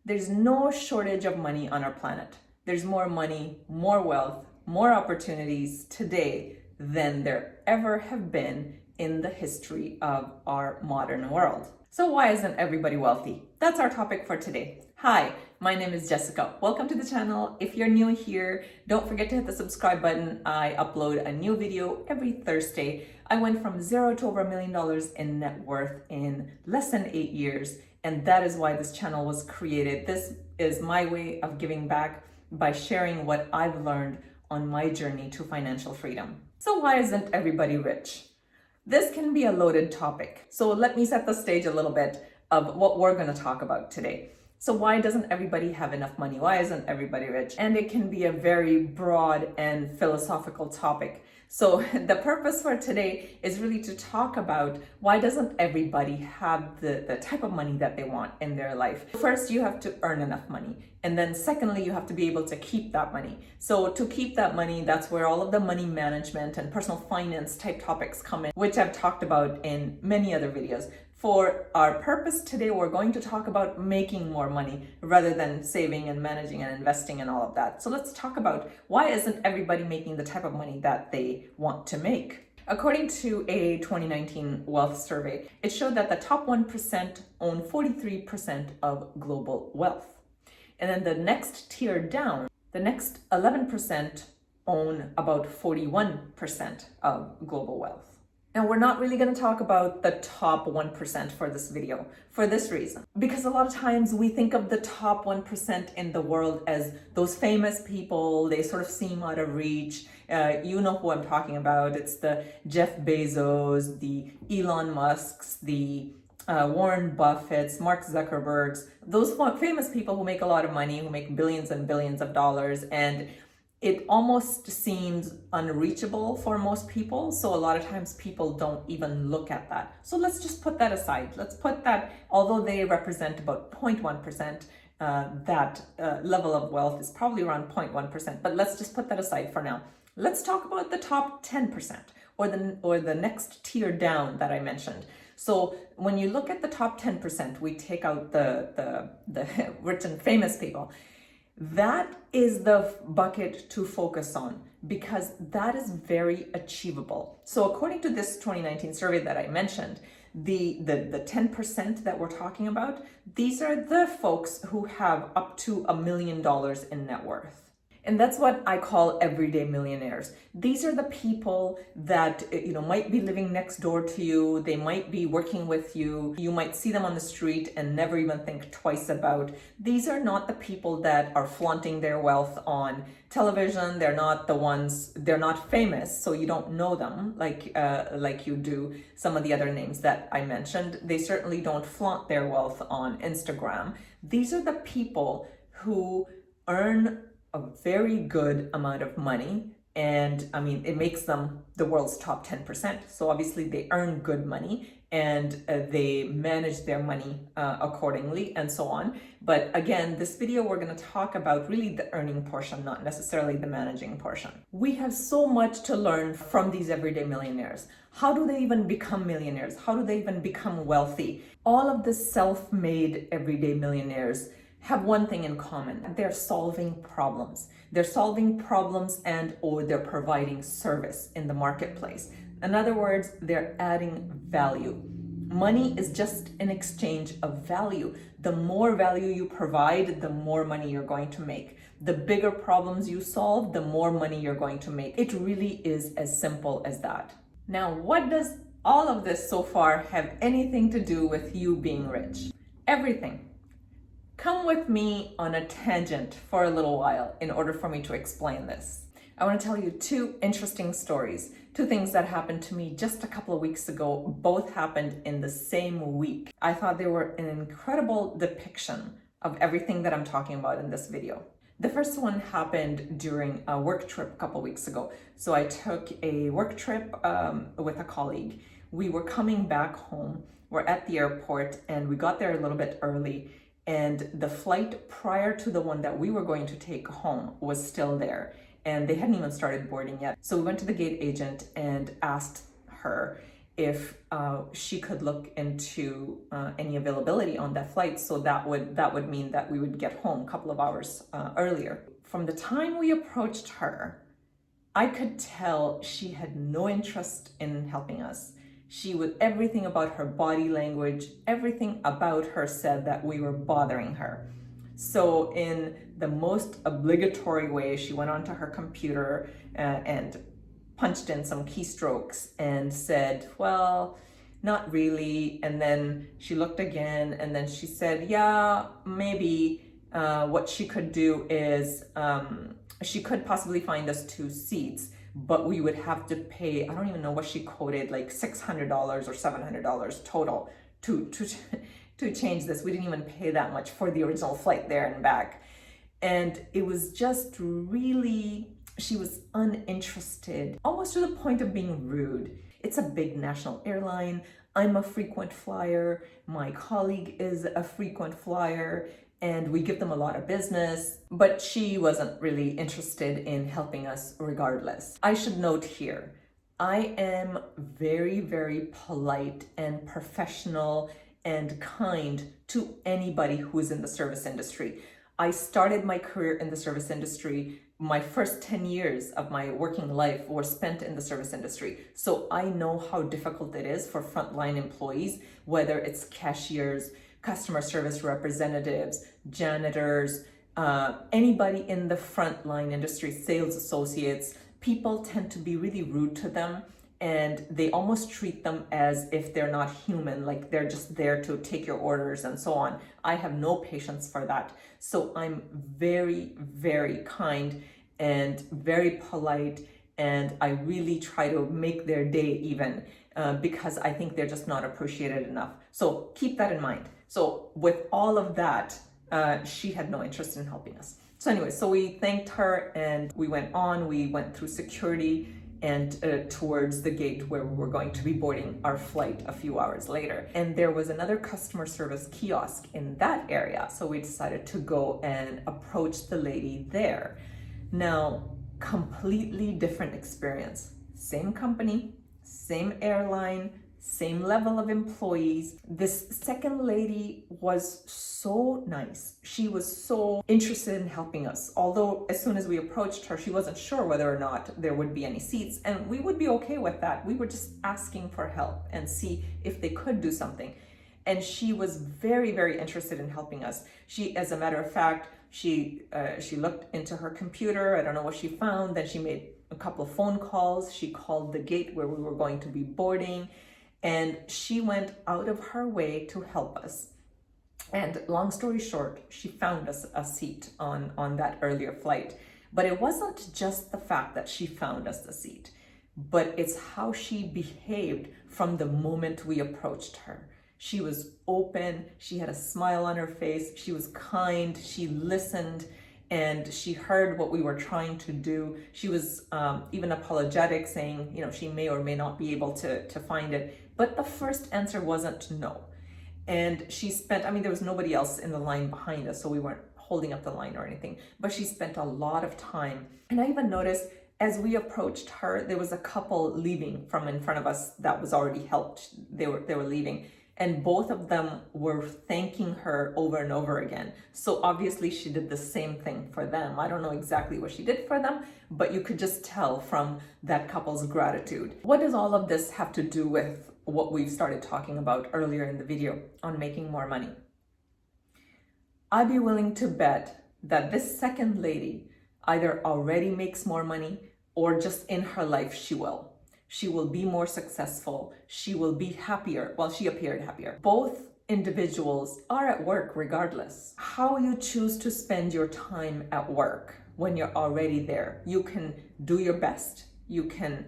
There's no shortage of money on our planet. There's more money, more wealth, more opportunities today than there ever have been in the history of our modern world. So why isn't everybody wealthy? That's our topic for today. Hi, my name is Jessica. Welcome to the channel. If you're new here, don't forget to hit the subscribe button. I upload a new video every Thursday. I went from zero to over $1 million in net worth in less than 8 years. And that is why this channel was created. This is my way of giving back by sharing what I've learned on my journey to financial freedom. So why isn't everybody rich? This can be a loaded topic. So let me set the stage a little bit of what we're going to talk about today. So why doesn't everybody have enough money? Why isn't everybody rich? And it can be a very broad and philosophical topic. So the purpose for today is really to talk about why doesn't everybody have the type of money that they want in their life. First, you have to earn enough money. And then secondly, you have to be able to keep that money. So to keep that money, that's where all of the money management and personal finance type topics come in, which I've talked about in many other videos. For our purpose today, we're going to talk about making more money rather than saving and managing and investing and all of that. So let's talk about why isn't everybody making the type of money that they want to make? According to a 2019 wealth survey, it showed that the top 1% own 43% of global wealth. And then the next tier down, the next 11% own about 41% of global wealth. Now, we're not really going to talk about the top 1% for this video for this reason. Because a lot of times we think of the top 1% in the world as those famous people. They sort of seem out of reach. You know who I'm talking about. It's the Jeff Bezos, the Elon Musks, the Warren Buffetts, Mark Zuckerbergs, those famous people who make a lot of money, who make billions and billions of dollars, and it almost seems unreachable for most people. So a lot of times people don't even look at that. So let's just put that aside. Let's put that, although they represent about 0.1%, that level of wealth is probably around 0.1%, but let's just put that aside for now. Let's talk about the top 10% or the next tier down that I mentioned. So when you look at the top 10%, we take out the rich and famous people. That is the bucket to focus on because that is very achievable. So according to this 2019 survey that I mentioned, the 10% that we're talking about, these are the folks who have up to $1 million in net worth. And that's what I call everyday millionaires. These are the people that, might be living next door to you. They might be working with you. You might see them on the street and never even think twice about. These are not the people that are flaunting their wealth on television. They're not famous, so you don't know them like you do some of the other names that I mentioned. They certainly don't flaunt their wealth on Instagram. These are the people who earn a very good amount of money, and it makes them the world's top 10%. So obviously they earn good money and they manage their money accordingly and so on. But again, this video we're going to talk about really the earning portion, not necessarily the managing portion. We have so much to learn from these everyday millionaires. How do they even become millionaires? How do they even become wealthy? All of the self-made everyday millionaires have one thing in common. They're solving problems. They're solving problems or they're providing service in the marketplace. In other words, they're adding value. Money is just an exchange of value. The more value you provide, the more money you're going to make. The bigger problems you solve, the more money you're going to make. It really is as simple as that. Now, what does all of this so far have anything to do with you being rich? Everything. Come with me on a tangent for a little while in order for me to explain this. I want to tell you two interesting stories, two things that happened to me just a couple of weeks ago. Both happened in the same week. I thought they were an incredible depiction of everything that I'm talking about in this video. The first one happened during a work trip a couple of weeks ago. So I took a work trip with a colleague. We were coming back home. We're at the airport and we got there a little bit early. And the flight prior to the one that we were going to take home was still there. And they hadn't even started boarding yet. So we went to the gate agent and asked her if she could look into any availability on that flight. So that would mean that we would get home a couple of hours earlier. From the time we approached her, I could tell she had no interest in helping us. She would, everything about her body language, everything about her said that we were bothering her. So in the most obligatory way, she went onto her computer and punched in some keystrokes and said, well, not really. And then she looked again, and then she said, yeah, maybe what she could do is she could possibly find us 2 seats, but we would have to pay, I don't even know what she quoted, like $600 or $700 total to change this. We didn't even pay that much for the original flight there and back. And it was just really, she was uninterested, almost to the point of being rude. It's a big national airline. I'm a frequent flyer. My colleague is a frequent flyer, and we give them a lot of business, but she wasn't really interested in helping us regardless. I should note here, I am very, very polite and professional and kind to anybody who is in the service industry. I started my career in the service industry. My first 10 years of my working life were spent in the service industry. So I know how difficult it is for frontline employees, whether it's cashiers, customer service representatives, janitors, anybody in the frontline industry, sales associates. People tend to be really rude to them, and they almost treat them as if they're not human, like they're just there to take your orders and so on. I have no patience for that. So I'm very, very kind and very polite, and I really try to make their day even because I think they're just not appreciated enough. So keep that in mind. So with all of that, she had no interest in helping us. So anyway, so we thanked her and we went on. We went through security and towards the gate where we were going to be boarding our flight a few hours later. And there was another customer service kiosk in that area. So we decided to go and approach the lady there. Now, completely different experience. Same company, same airline, same level of employees. This second lady was so nice. She was so interested in helping us. Although as soon as we approached her, she wasn't sure whether or not there would be any seats, and we would be okay with that. We were just asking for help and see if they could do something. And she was very, very interested in helping us. She, as a matter of fact, she looked into her computer. I don't know what she found. Then she made a couple of phone calls. She called the gate where we were going to be boarding. And she went out of her way to help us. And long story short, she found us a seat on that earlier flight. But it wasn't just the fact that she found us the seat, but it's how she behaved from the moment we approached her. She was open, she had a smile on her face, she was kind, she listened, and she heard what we were trying to do. She was even apologetic, saying, you know, she may or may not be able to find it. But the first answer wasn't no. And she spent, I mean, there was nobody else in the line behind us, so we weren't holding up the line or anything, but she spent a lot of time. And I even noticed as we approached her, there was a couple leaving from in front of us that was already helped. They were leaving. And both of them were thanking her over and over again. So obviously she did the same thing for them. I don't know exactly what she did for them, but you could just tell from that couple's gratitude. What does all of this have to do with what we've started talking about earlier in the video on making more money? I'd be willing to bet that this second lady either already makes more money or just in her life she will. She will be more successful. She will be happier. Well, she appeared happier. Both individuals are at work regardless. How you choose to spend your time at work when you're already there. You can do your best. You can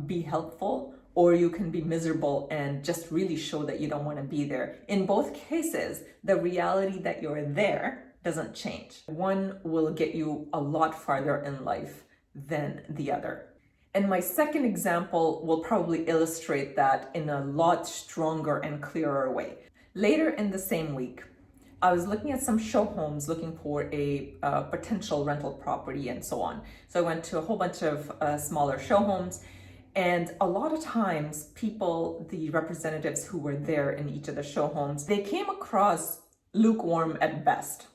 be helpful, or you can be miserable and just really show that you don't want to be there. In both cases, the reality that you're there doesn't change. One will get you a lot farther in life than the other. And my second example will probably illustrate that in a lot stronger and clearer way. Later in the same week, I was looking at some show homes, looking for a potential rental property and so on. So I went to a whole bunch of smaller show homes, And a lot of times people, the representatives who were there in each of the show homes, they came across lukewarm at best.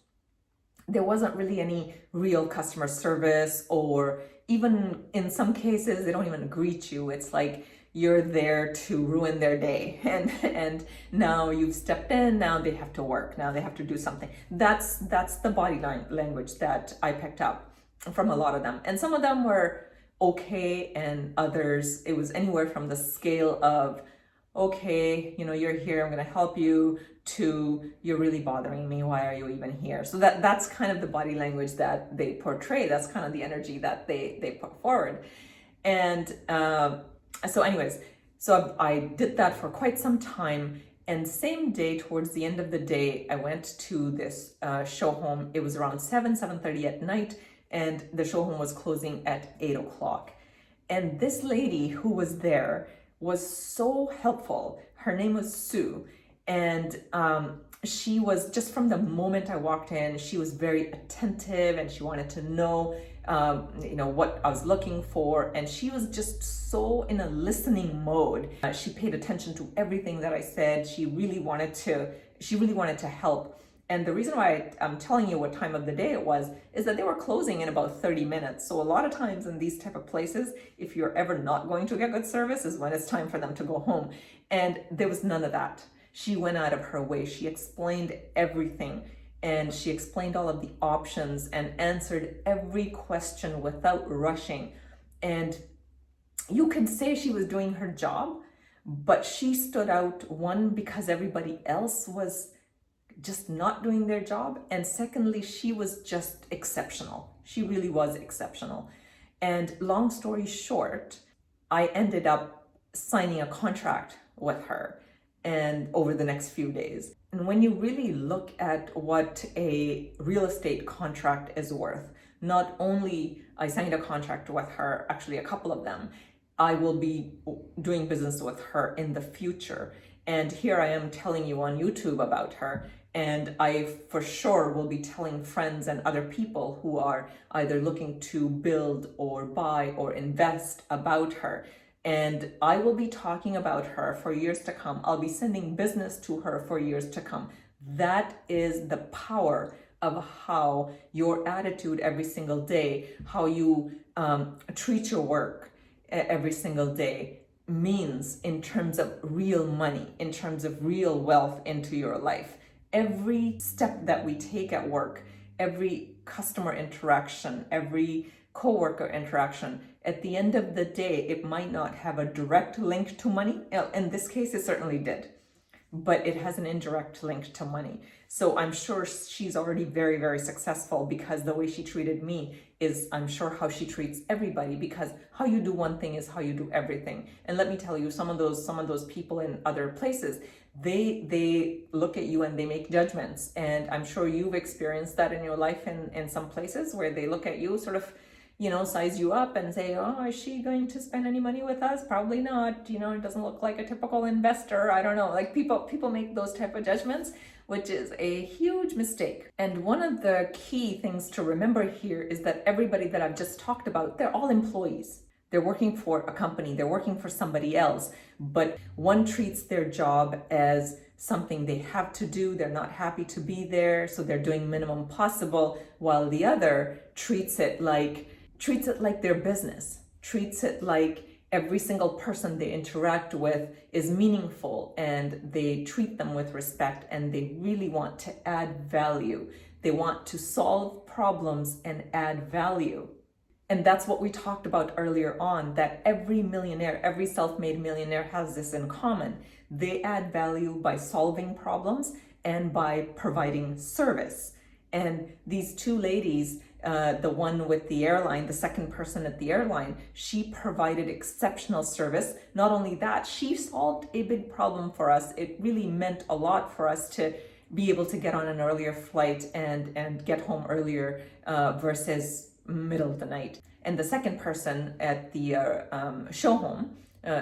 There wasn't really any real customer service, or even in some cases, they don't even greet you. It's like you're there to ruin their day. And now you've stepped in, now they have to work, now they have to do something. That's the body language that I picked up from a lot of them. And some of them were okay, and others, it was anywhere from the scale of, okay, you're here, I'm going to help you, to you're really bothering me, why are you even here? So that's kind of the body language that they portray. That's kind of the energy that they put forward. And so I did that for quite some time. And same day, towards the end of the day, I went to this show home. It was around 7:30 at night, and the show home was closing at 8 o'clock. And this lady who was there was so helpful. Her name was Sue. And she was, just from the moment I walked in, she was very attentive, and she wanted to know, what I was looking for. And she was just so in a listening mode. She paid attention to everything that I said. She really wanted to help. And the reason why I'm telling you what time of the day it was is that they were closing in about 30 minutes. So a lot of times in these type of places, if you're ever not going to get good service, is when it's time for them to go home. And there was none of that. She went out of her way. She explained everything, and she explained all of the options and answered every question without rushing. And you could say she was doing her job, but she stood out, one, because everybody else was just not doing their job, and secondly, she was just exceptional. She really was exceptional. And long story short, I ended up signing a contract with her, and over the next few days. And when you really look at what a real estate contract is worth, not only I signed a contract with her, actually a couple of them, I will be doing business with her in the future. And here I am telling you on YouTube about her. And I for sure will be telling friends and other people who are either looking to build or buy or invest about her. And I will be talking about her for years to come. I'll be sending business to her for years to come. That is the power of how your attitude every single day, how you treat your work every single day means in terms of real money, in terms of real wealth into your life. Every step that we take at work, every customer interaction, every coworker interaction, at the end of the day, it might not have a direct link to money. In this case, it certainly did, but it has an indirect link to money. So I'm sure she's already very, very successful, because the way she treated me is, I'm sure, how she treats everybody, because how you do one thing is how you do everything. And let me tell you, some of those people in other places, they look at you and they make judgments. And I'm sure you've experienced that in your life in some places, where they look at you, sort of, size you up and say, oh, is she going to spend any money with us? Probably not. It doesn't look like a typical investor. I don't know. Like people make those type of judgments, which is a huge mistake. And one of the key things to remember here is that everybody that I've just talked about, they're all employees. They're working for a company, they're working for somebody else, but one treats their job as something they have to do. They're not happy to be there, so they're doing minimum possible, while the other treats it like their business, treats it like every single person they interact with is meaningful, and they treat them with respect, and they really want to add value. They want to solve problems and add value. And that's what we talked about earlier on, that every millionaire, every self-made millionaire has this in common. They add value by solving problems and by providing service. And these two ladies, the one with the airline, the second person at the airline, she provided exceptional service. Not only that, she solved a big problem for us. It really meant a lot for us to be able to get on an earlier flight and get home earlier versus middle of the night. And the second person at the show home,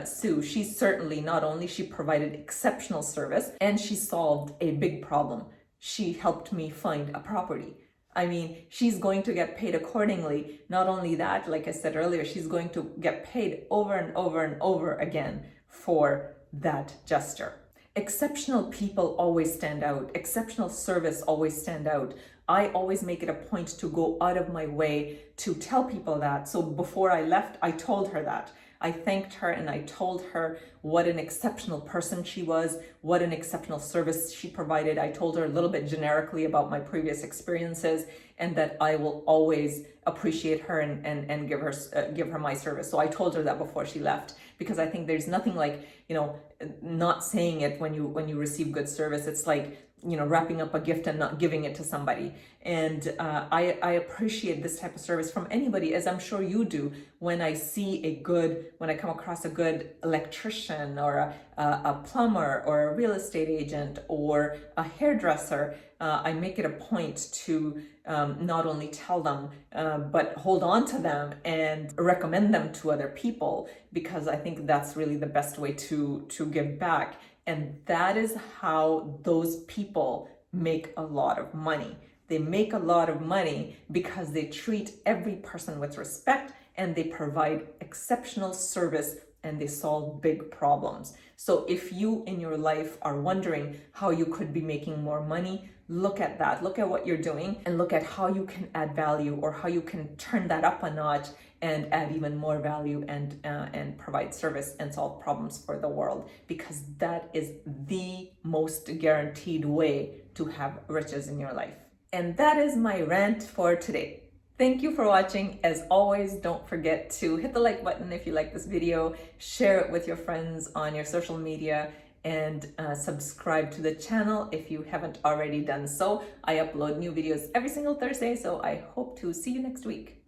Sue, she certainly, not only she provided exceptional service, and she solved a big problem. She helped me find a property. I mean, she's going to get paid accordingly. Not only that, like I said earlier, she's going to get paid over and over and over again for that gesture. Exceptional people always stand out. Exceptional service always stand out. I always make it a point to go out of my way to tell people that. So before I left, I told her that. I thanked her and I told her what an exceptional person she was, what an exceptional service she provided. I told her a little bit generically about my previous experiences and that I will always appreciate her and give her my service. So I told her that before she left, because I think there's nothing like, not saying it when you receive good service. It's like, wrapping up a gift and not giving it to somebody. And I appreciate this type of service from anybody, as I'm sure you do. When I come across a good electrician or a plumber or a real estate agent or a hairdresser, I make it a point to not only tell them, but hold on to them and recommend them to other people, because I think that's really the best way to give back. And that is how those people make a lot of money. They make a lot of money because they treat every person with respect and they provide exceptional service and they solve big problems. So if you in your life are wondering how you could be making more money, look at that. Look at what you're doing and look at how you can add value, or how you can turn that up a notch and add even more value and provide service and solve problems for the world, because that is the most guaranteed way to have riches in your life. And that is my rant for today. Thank you for watching. As always, don't forget to hit the like button if you like this video, share it with your friends on your social media, and subscribe to the channel if you haven't already done so. I upload new videos every single Thursday, so I hope to see you next week.